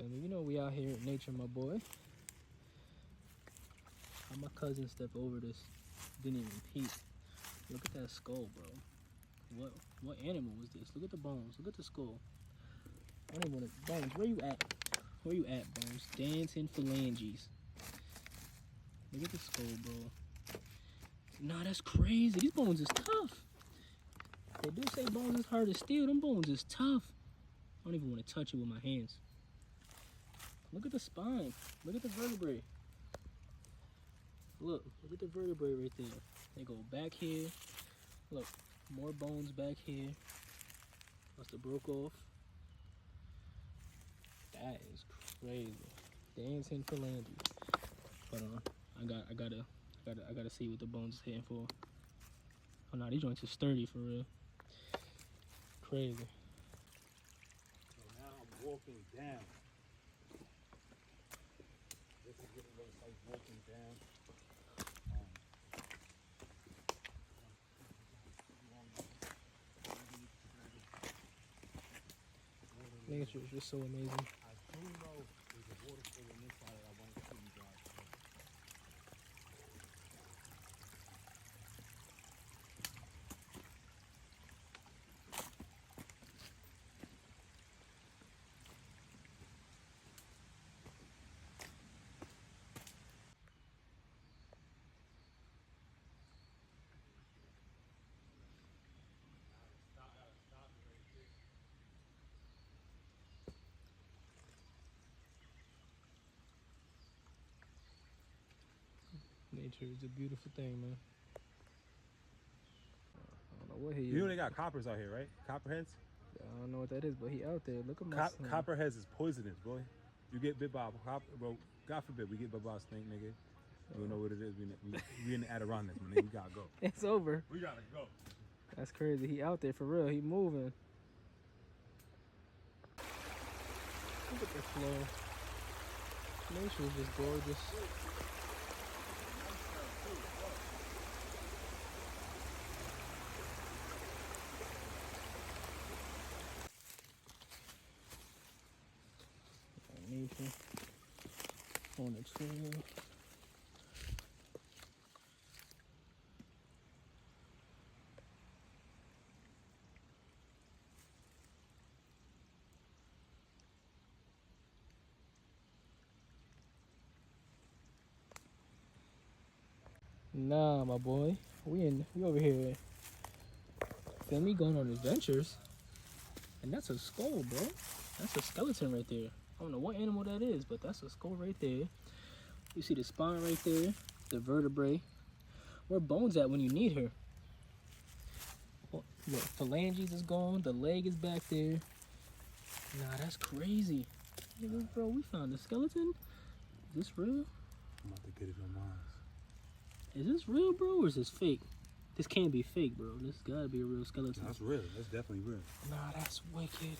feel me? You know we out here in nature, my boy. How my cousin stepped over this, didn't even peep. Look at that skull, bro. What animal was this? Look at the bones. Look at the skull. I don't even want to. Bones, where you at? Where you at, Bones? Dancing phalanges. Look at the skull, bro. Nah, that's crazy. These bones is tough. They do say bones is hard to steal. Them bones is tough. I don't even want to touch it with my hands. Look at the spine. Look at the vertebrae. Look at the vertebrae right there. They go back here. Look, more bones back here. Must have broke off. That is crazy. Dancing phalanges. Hold on. I gotta see what the bones is hitting for. Oh no, these joints are sturdy for real. Crazy. So now I'm walking down. This is what it looks like walking down. Nature is just so amazing. I do know there's a waterfall on this side that I want to show you guys. Nature is a beautiful thing, man. I don't know what he is. You know they got coppers out here, right? Copperheads? I don't know what that is, but he out there. Look at my son. Copperheads is poisonous, boy. You get bit by a copper, bro. God forbid we get bit by a snake, nigga. We don't know what it is. We in the Adirondacks, man. We gotta go. It's over. We gotta go. That's crazy. He out there for real. He moving. Look at the flow. Nature is just gorgeous. Nature on the trail. Nah, my boy. We over here. Feel me, going on adventures. And that's a skull, bro. That's a skeleton right there. I don't know what animal that is, but that's a skull right there. You see the spine right there, the vertebrae. Where Bones at when you need her? What, phalanges is gone, the leg is back there. Nah, that's crazy. Nigga, bro, we found a skeleton? Is this real? I'm about to get it on mine. Is this real, bro, or is this fake? This can't be fake, bro. This gotta be a real skeleton. That's real. That's definitely real. Nah, that's wicked.